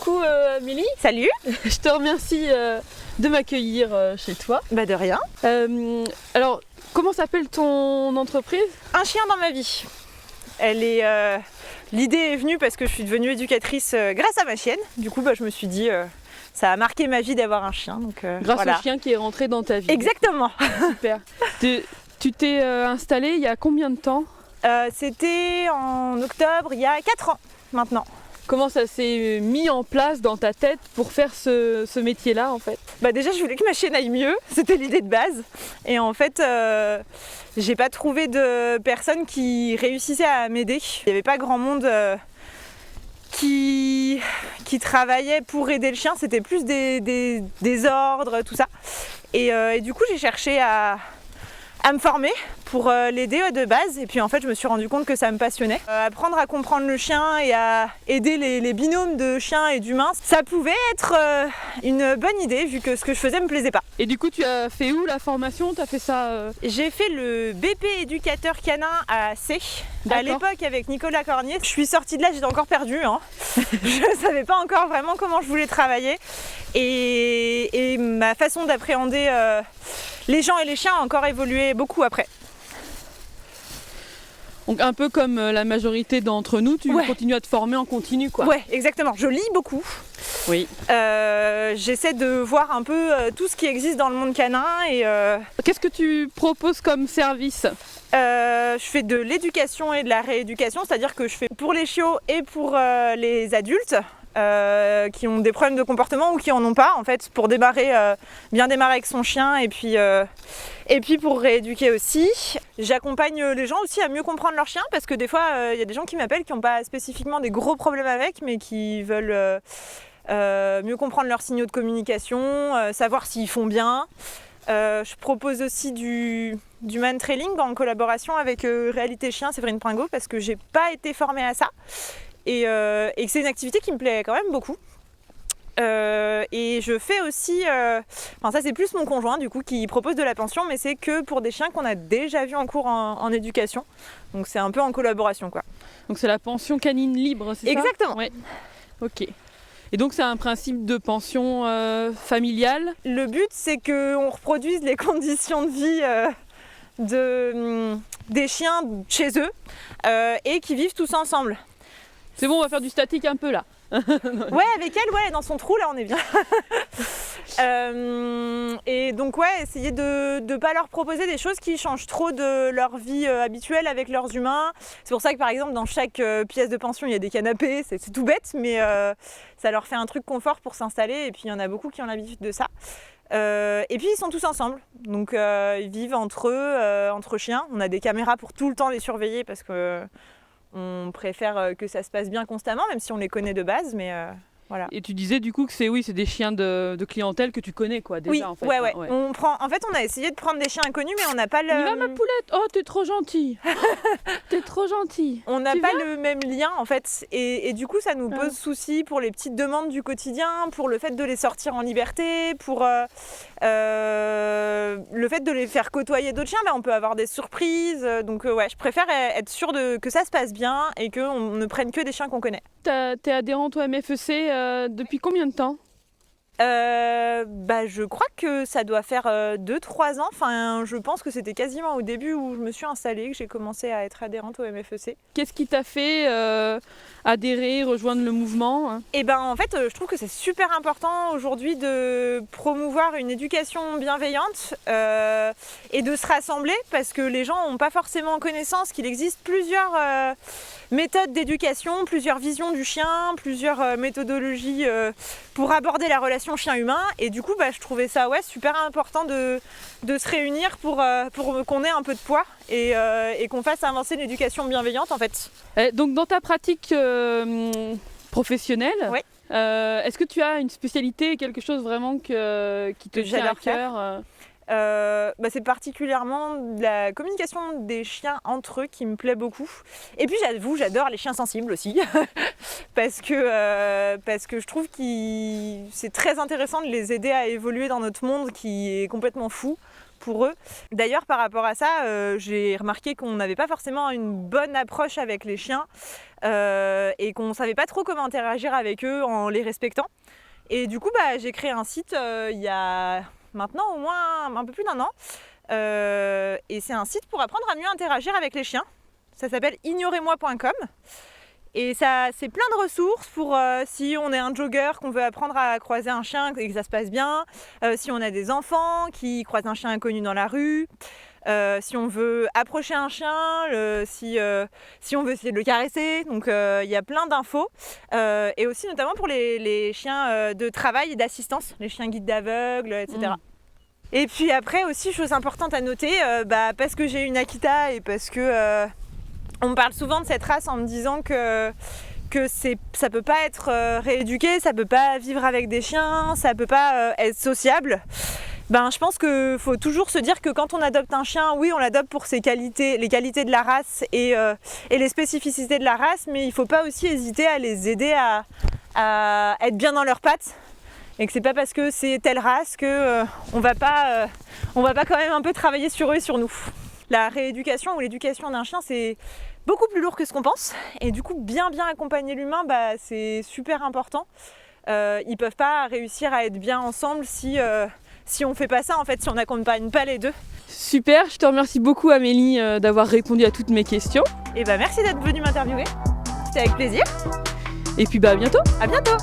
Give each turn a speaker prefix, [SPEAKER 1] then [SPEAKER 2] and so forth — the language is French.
[SPEAKER 1] Coucou Amélie.
[SPEAKER 2] Salut.
[SPEAKER 1] Je te remercie de m'accueillir chez toi.
[SPEAKER 2] Bah de rien.
[SPEAKER 1] Alors, comment s'appelle ton entreprise?
[SPEAKER 2] Un chien dans ma vie. L'idée est venue parce que je suis devenue éducatrice grâce à ma chienne. Du coup, je me suis dit, ça a marqué ma vie d'avoir un chien. Donc,
[SPEAKER 1] grâce
[SPEAKER 2] voilà.
[SPEAKER 1] au chien qui est rentré dans ta vie.
[SPEAKER 2] Exactement.
[SPEAKER 1] Super. Tu t'es installée il y a combien de temps?
[SPEAKER 2] C'était en octobre, il y a 4 ans maintenant.
[SPEAKER 1] Comment ça s'est mis en place dans ta tête pour faire ce métier-là en fait?
[SPEAKER 2] Déjà je voulais que ma chienne aille mieux, c'était l'idée de base. Et en fait j'ai pas trouvé de personne qui réussissait à m'aider. Il n'y avait pas grand monde qui travaillait pour aider le chien, c'était plus des ordres, tout ça. Et du coup j'ai cherché à me former pour l'aider de base, et puis en fait je me suis rendu compte que ça me passionnait. Apprendre à comprendre le chien et à aider les binômes de chiens et d'humains, ça pouvait être une bonne idée vu que ce que je faisais me plaisait pas.
[SPEAKER 1] Et du coup tu as fait où la formation? Tu as fait ça
[SPEAKER 2] J'ai fait le BP éducateur canin à C, à l'époque avec Nicolas Cornier. Je suis sortie de là, j'étais encore perdue, hein. Je savais pas encore vraiment comment je voulais travailler, et ma façon d'appréhender les gens et les chiens a encore évolué beaucoup après.
[SPEAKER 1] Donc un peu comme la majorité d'entre nous, tu continues à te former en continu, quoi.
[SPEAKER 2] Ouais, exactement. Je lis beaucoup.
[SPEAKER 1] Oui.
[SPEAKER 2] J'essaie de voir un peu tout ce qui existe dans le monde canin. Et
[SPEAKER 1] qu'est-ce que tu proposes comme service?
[SPEAKER 2] Je fais de l'éducation et de la rééducation, c'est-à-dire que je fais pour les chiots et pour les adultes. Qui ont des problèmes de comportement ou qui en ont pas, en fait, pour bien démarrer avec son chien, et puis pour rééduquer aussi. J'accompagne les gens aussi à mieux comprendre leur chien, parce que des fois il y a des gens qui m'appellent qui n'ont pas spécifiquement des gros problèmes avec, mais qui veulent mieux comprendre leurs signaux de communication, savoir s'ils font bien. Je propose aussi du man trailing en collaboration avec Réalité Chien Séverine Pringot, parce que j'ai pas été formée à ça. Et que c'est une activité qui me plaît quand même beaucoup. Et je fais aussi, ça c'est plus mon conjoint du coup qui propose de la pension, mais c'est que pour des chiens qu'on a déjà vus en cours en éducation. Donc c'est un peu en collaboration, quoi.
[SPEAKER 1] Donc c'est la pension canine libre, c'est ça?
[SPEAKER 2] Exactement.
[SPEAKER 1] Ouais. Ok. Et donc c'est un principe de pension familiale?
[SPEAKER 2] Le but c'est qu'on reproduise les conditions de vie des chiens chez eux et qu'ils vivent tous ensemble.
[SPEAKER 1] C'est bon, on va faire du statique un peu là.
[SPEAKER 2] Ouais, avec elle, dans son trou là, on est bien. Et donc essayer de ne pas leur proposer des choses qui changent trop de leur vie habituelle avec leurs humains. C'est pour ça que par exemple dans chaque pièce de pension il y a des canapés, c'est tout bête, mais ça leur fait un truc confort pour s'installer, et puis il y en a beaucoup qui ont l'habitude de ça. Et puis ils sont tous ensemble, donc ils vivent entre eux, entre chiens. On a des caméras pour tout le temps les surveiller, parce que on préfère que ça se passe bien constamment, même si on les connaît de base, mais voilà.
[SPEAKER 1] Et tu disais du coup que c'est des chiens de clientèle que tu connais, quoi, déjà.
[SPEAKER 2] Oui,
[SPEAKER 1] en fait.
[SPEAKER 2] Ouais. On a essayé de prendre des chiens inconnus, mais on n'a pas le...
[SPEAKER 1] On y va, ma poulette. Oh, t'es trop gentille. T'es trop gentille.
[SPEAKER 2] On n'a pas le même lien, en fait, et du coup ça nous pose souci pour les petites demandes du quotidien, pour le fait de les sortir en liberté, pour le fait de les faire côtoyer d'autres chiens. On peut avoir des surprises, donc je préfère être sûre que ça se passe bien et qu'on ne prenne que des chiens qu'on connaît.
[SPEAKER 1] T'es adhérente au MFEC depuis combien de temps?
[SPEAKER 2] Je crois que ça doit faire 2-3 ans. Enfin, je pense que c'était quasiment au début où je me suis installée que j'ai commencé à être adhérente au MFEC.
[SPEAKER 1] Qu'est-ce qui t'a fait adhérer, rejoindre le mouvement?
[SPEAKER 2] En fait, je trouve que c'est super important aujourd'hui de promouvoir une éducation bienveillante et de se rassembler, parce que les gens n'ont pas forcément connaissance qu'il existe plusieurs méthodes d'éducation, plusieurs visions du chien, plusieurs méthodologies pour aborder la relation chien-humain. Et du coup, je trouvais ça super important de se réunir pour qu'on ait un peu de poids et qu'on fasse avancer l'éducation bienveillante, en fait.
[SPEAKER 1] Donc dans ta pratique professionnelle, est-ce que tu as une spécialité, quelque chose vraiment qui te tient à cœur?
[SPEAKER 2] C'est particulièrement la communication des chiens entre eux qui me plaît beaucoup. Et puis j'adore les chiens sensibles aussi parce que je trouve que c'est très intéressant de les aider à évoluer dans notre monde qui est complètement fou, pour eux. D'ailleurs, par rapport à ça, j'ai remarqué qu'on n'avait pas forcément une bonne approche avec les chiens et qu'on ne savait pas trop comment interagir avec eux en les respectant. Et du coup, j'ai créé un site il y a maintenant au moins un peu plus d'1 an. Et c'est un site pour apprendre à mieux interagir avec les chiens. Ça s'appelle ignorez-moi.com. Et ça, c'est plein de ressources pour si on est un jogger, qu'on veut apprendre à croiser un chien et que ça se passe bien, si on a des enfants qui croisent un chien inconnu dans la rue, si on veut approcher un chien, si on veut essayer de le caresser. Donc il y a plein d'infos. Et aussi notamment pour les chiens de travail et d'assistance, les chiens guides d'aveugles, etc. Et puis après aussi, chose importante à noter, parce que j'ai une Akita et parce que on me parle souvent de cette race en me disant que ça peut pas être rééduqué, ça peut pas vivre avec des chiens, ça peut pas être sociable. Je pense qu'il faut toujours se dire que quand on adopte un chien, oui, on l'adopte pour ses qualités, les qualités de la race et les spécificités de la race, mais il faut pas aussi hésiter à les aider à être bien dans leurs pattes. Et que c'est pas parce que c'est telle race que on va pas quand même un peu travailler sur eux et sur nous. La rééducation ou l'éducation d'un chien, c'est beaucoup plus lourd que ce qu'on pense. Et du coup, bien accompagner l'humain, c'est super important. Ils peuvent pas réussir à être bien ensemble si on fait pas ça, en fait, si on n'accompagne pas les deux.
[SPEAKER 1] Super, je te remercie beaucoup Amélie d'avoir répondu à toutes mes questions.
[SPEAKER 2] Et merci d'être venue m'interviewer. C'était avec plaisir.
[SPEAKER 1] Et puis à bientôt.
[SPEAKER 2] À bientôt.